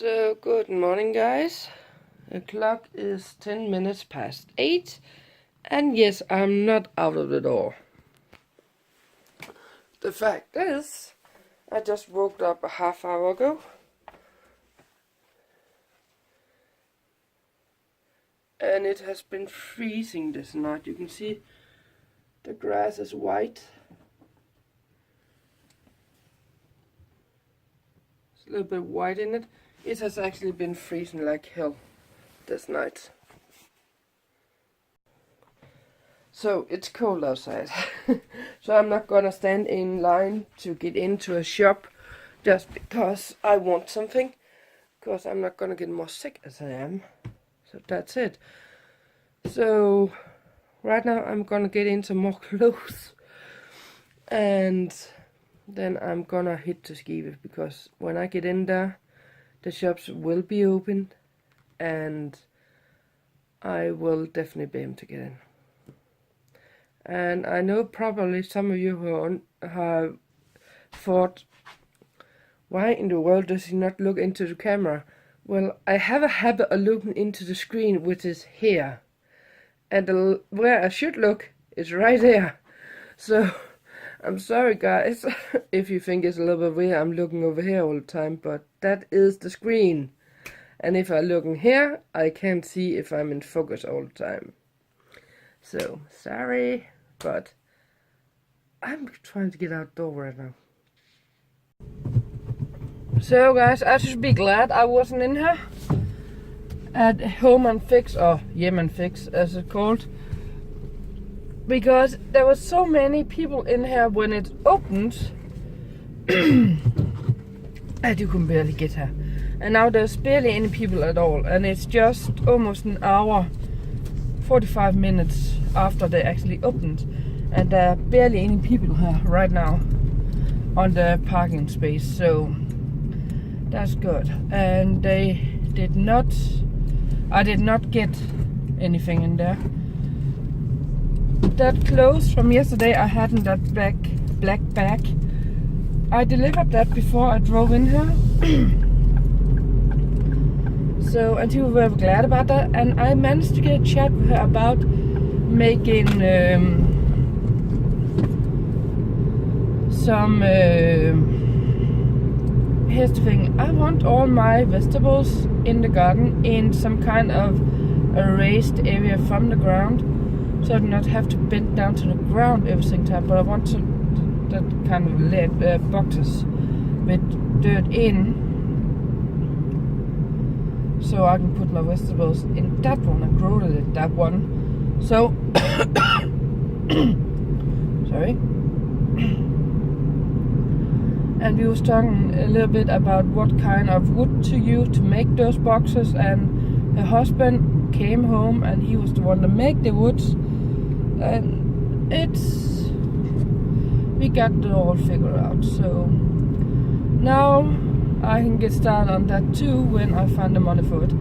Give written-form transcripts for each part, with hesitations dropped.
So, good morning, guys. The clock is 10 minutes past 8, and yes, I'm not out of the door. The fact is, I just woke up a half hour ago, and it has been freezing this night. You can see the grass is white. It's a little bit white in it. It has actually been freezing like hell this night. So it's cold outside. So I'm not gonna stand in line to get into a shop just because I want something, because I'm not gonna get more sick as I am. So that's it. So right now I'm gonna get into more clothes, and then I'm gonna hit to Skive, because when I get in there the shops will be open and I will definitely be able to get in. And I know probably some of you who have thought, why in the world does he not look into the camera? Well, I have a habit of looking into the screen, which is here. And where I should look is right there. So, I'm sorry guys, if you think it's a little bit weird I'm looking over here all the time, but that is the screen. And if I look in here, I can't see if I'm in focus all the time. So, sorry, but I'm trying to get outdoor right now. So guys, I should be glad I wasn't in here at Home and Fix, or Hjem and Fix as it's called, because there were so many people in here when it opened that you can barely get here. And now there's barely any people at all, and it's just almost an hour, 45 minutes after they actually opened, and there are barely any people here right now on the parking space, so that's good. And I did not get anything in there. That clothes from yesterday I had in that black bag, I delivered that before I drove in here. So, and she was very glad about that, and I managed to get a chat with her about making some, here's the thing, I want all my vegetables in the garden in some kind of a raised area from the ground, so I do not have to bend down to the ground every single time, but I want to, that kind of lead boxes with dirt in, so I can put my vegetables in that one and grow it in that one. So, sorry. And we was talking a little bit about what kind of wood to use to make those boxes, and her husband came home and he was the one to make the woods, and we got it all figured out. So now I can get started on that too when I find the money for it.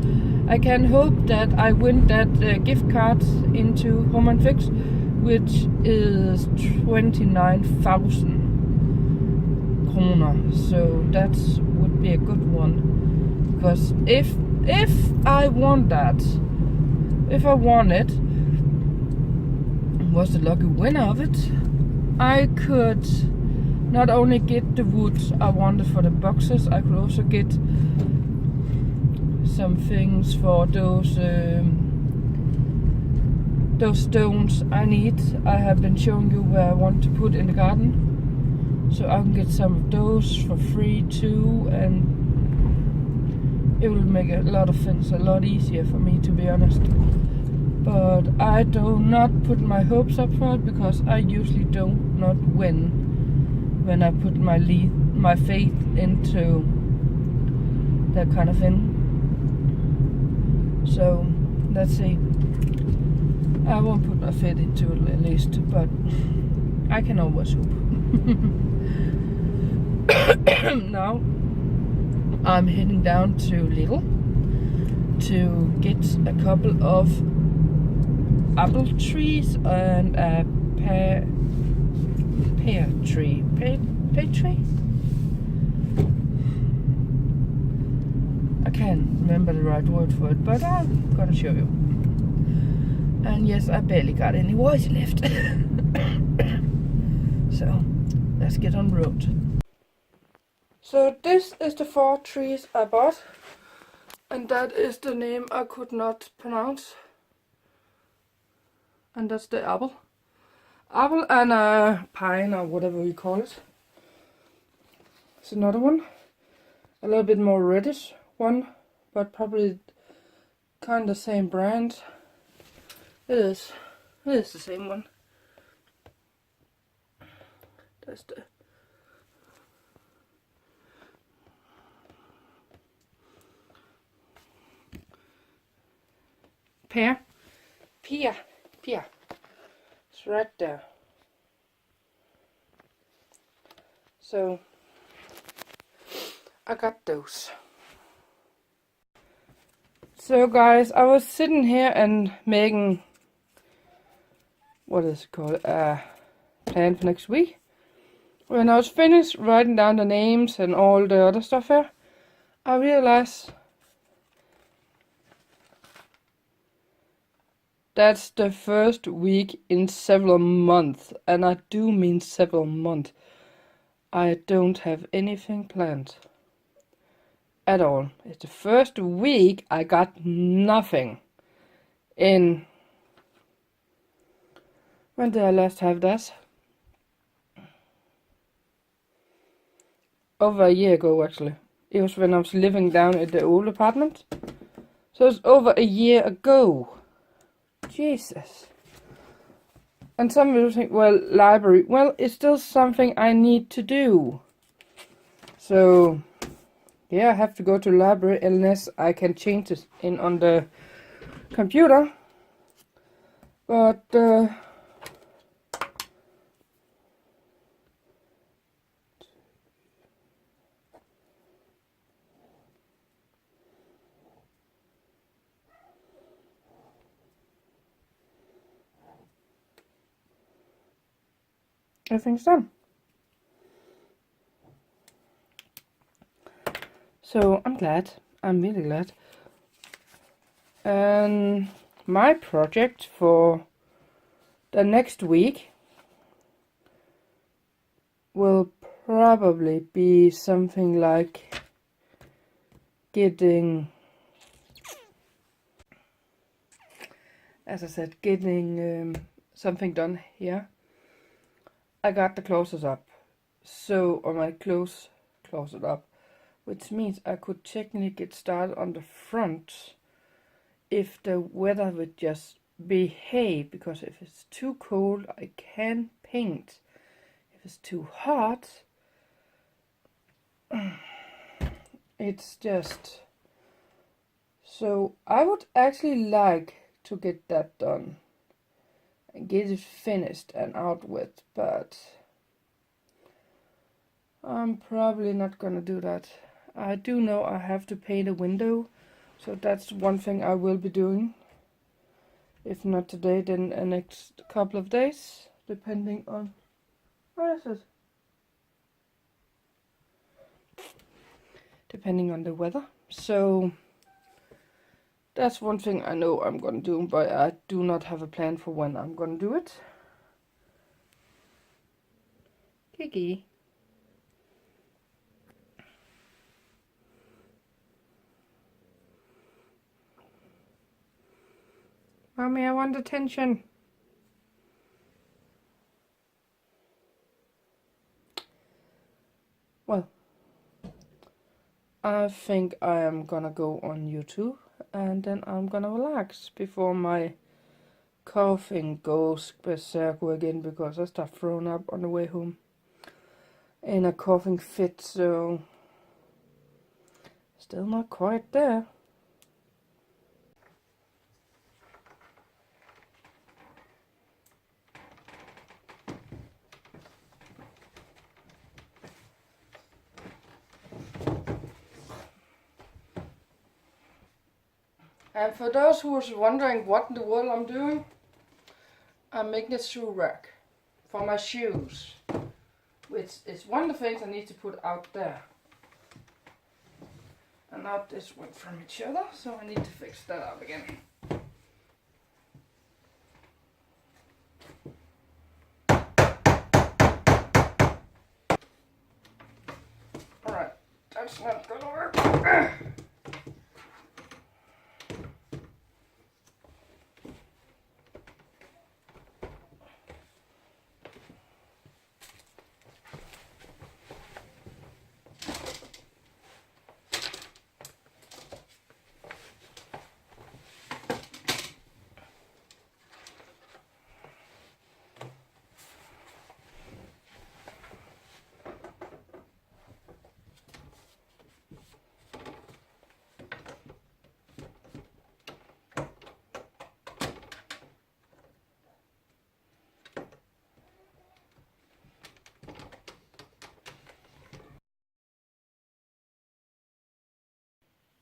I can hope that I win that gift card into Home and Fix, which is 29,000 kroner. So that would be a good one, because if I won that, if I won it, was the lucky winner of it, I could not only get the wood I wanted for the boxes, I could also get some things for those stones I need. I have been showing you where I want to put in the garden, so I can get some of those for free too, and it will make a lot of things a lot easier for me, to be honest. But I do not put my hopes up for it, because I usually do not win when I put my faith into that kind of thing. So let's see. I won't put my faith into it at least, but I can always hope. Now I'm heading down to Lidl to get a couple of apple trees and a pear tree. Pear tree? I can't remember the right word for it, but I'm gonna show you. And yes, I barely got any voice left. So, let's get on the road. So this is the 4 trees I bought. And that is the name I could not pronounce. And that's the apple. Apple and a pine or whatever we call it. It's another one. A little bit more reddish one, but probably kind of same brand. It is the same one. That's the pear. Pear. It's right there. So I got those. So guys, I was sitting here and making, what is it called, a plan for next week. When I was finished writing down the names and all the other stuff here, I realized that's the first week in several months, and I do mean several months. I don't have anything planned at all. It's the first week I got nothing in. When did I last have that? Over a year ago, actually. It was when I was living down at the old apartment. So it's over a year ago. Jesus. And some people think, well, library. Well, it's still something I need to do. So, yeah, I have to go to the library unless I can change it in on the computer. But, everything's done. So I'm glad. I'm really glad. And my project for the next week will probably be something like getting, as I said, getting something done here. I got the closets up, so, or my clothes closet up, which means I could technically get started on the front if the weather would just behave, because if it's too cold I can paint. If it's too hot, it's just, so I would actually like to get that done and get it finished and out with, but I'm probably not gonna do that. I do know I have to paint a window, so that's one thing I will be doing. If not today, then the next couple of days, depending on, what is it? Depending on the weather. So that's one thing I know I'm gonna do, but I do not have a plan for when I'm gonna do it. Kiki. Mommy, I want attention. Well, I think I am gonna go on YouTube and then I'm gonna relax before my coughing goes berserk again, because I start throwing up on the way home in a coughing fit, so still not quite there. And for those who was wondering what in the world I'm doing, I'm making a shoe rack for my shoes, which is one of the things I need to put out there. and not this one from each other, so I need to fix that up again. Alright, that's not gonna work.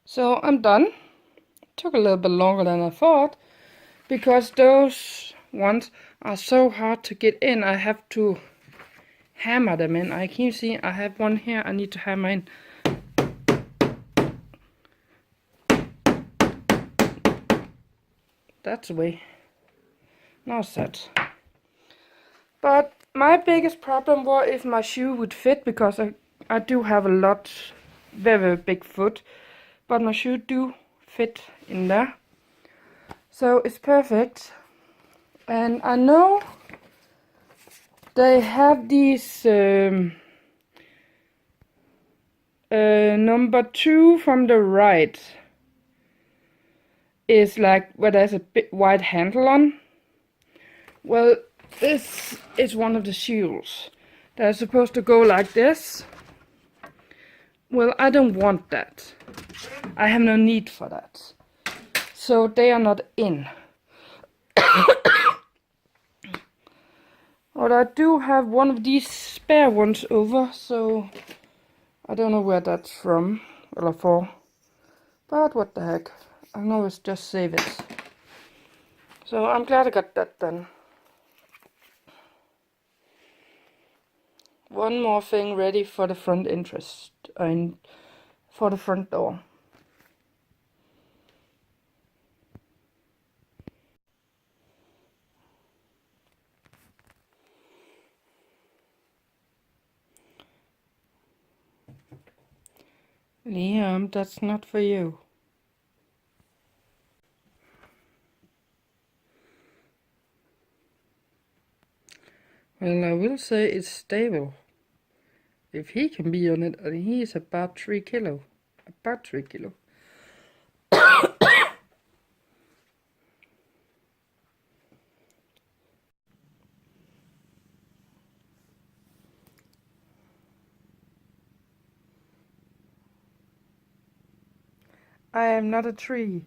So I'm done. Took a little bit longer than I thought, because those ones are so hard to get in. I have to hammer them in. I can see I have one here I need to hammer in. That's the way. Now set. But my biggest problem was if my shoe would fit, because I do have a lot, very big foot, but my shoe do fit in there. So it's perfect. And I know they have these number 2 from the right is like where there's a big white handle on. Well, this is one of the shoes. They're supposed to go like this. Well, I don't want that. I have no need for that. So they are not in. But I do have one of these spare ones over, so I don't know where that's from or for. But what the heck. I can always just save it. So I'm glad I got that done. One more thing ready for the front entrance and for the front door. Liam, that's not for you. Well, I will say it's stable. If he can be on it, and he is about 3 kilo. About 3 kilo. I am not a tree.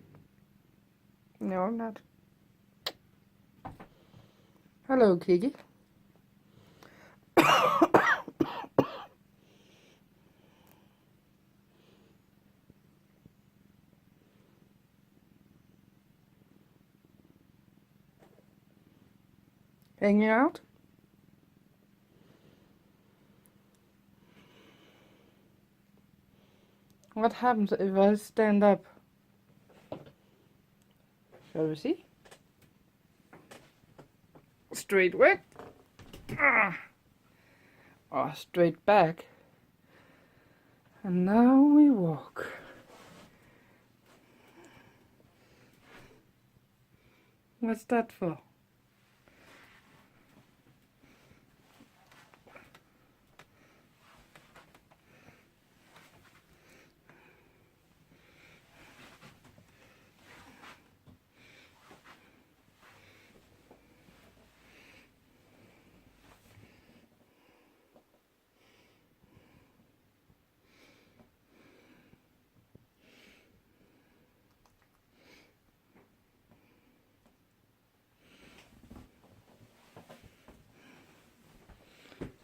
No, I'm not. Hello, Kiki. Hanging out? What happens if I stand up? Shall we see? Straight way. Oh, straight back. And now we walk. What's that for?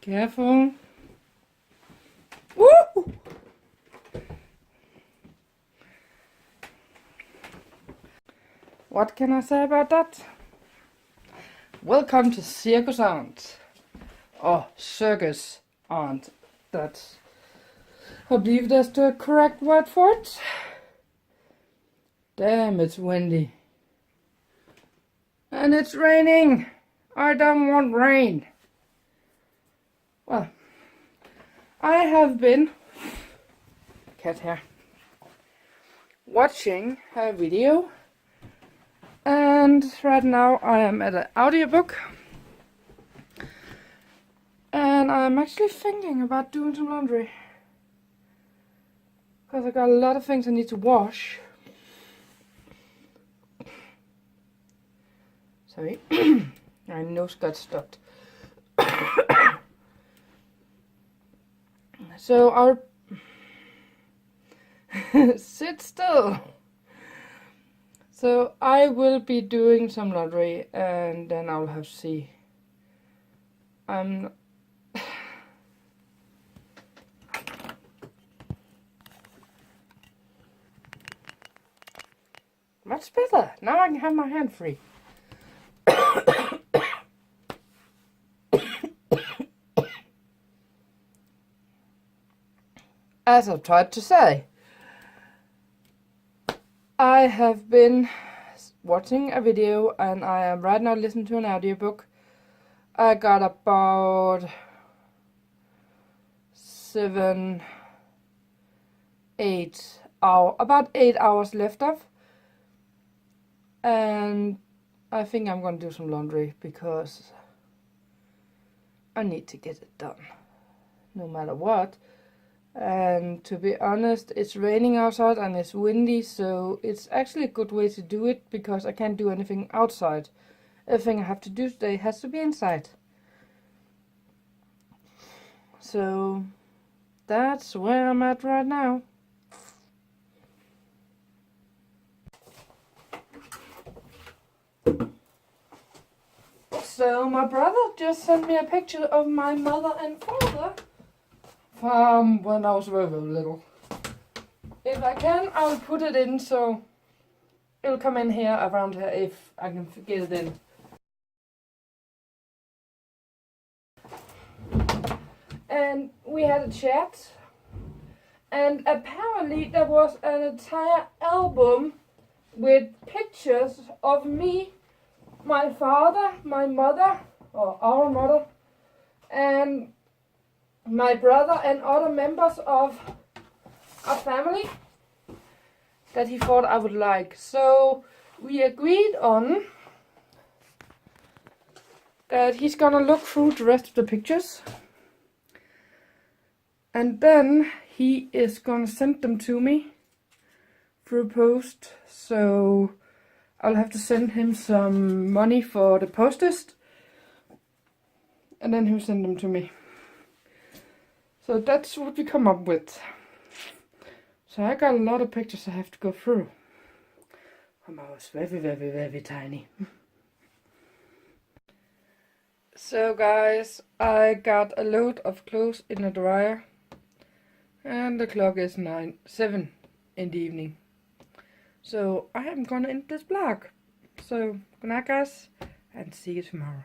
Careful. Woo! What can I say about that? Welcome to Circus Aunt. Or Circus Aunt. That's I believe that's the correct word for it. Damn, it's windy. And it's raining. I don't want rain. Well, I have been, cat hair, watching a video. And right now I am at an audiobook. And I'm actually thinking about doing some laundry. Because I got a lot of things I need to wash. Sorry, my nose got stuffed. So I'll sit still. So I will be doing some laundry and then I'll have to see. Much better. Now I can have my hand free. As I've tried to say, I have been watching a video and I am right now listening to an audiobook. I got about 8 hours left of. And I think I'm going to do some laundry because I need to get it done, no matter what. And to be honest, it's raining outside and it's windy, so it's actually a good way to do it because I can't do anything outside. Everything I have to do today has to be inside. So that's where I'm at right now. So my brother just sent me a picture of my mother and father from when I was very, very little. If I can, I'll put it in so it'll come in here around here if I can get it in. And we had a chat, and apparently there was an entire album with pictures of me, my father, my mother, or our mother, and my brother and other members of our family that he thought I would like. So we agreed on that he's gonna look through the rest of the pictures and then he is gonna send them to me through post. So I'll have to send him some money for the postist and then he'll send them to me. So that's what we come up with. So I got a lot of pictures I have to go through. I was very, very, very tiny. So guys, I got a load of clothes in the dryer. And the clock is 7 in the evening. So I am gonna end this vlog. So good night guys, and see you tomorrow.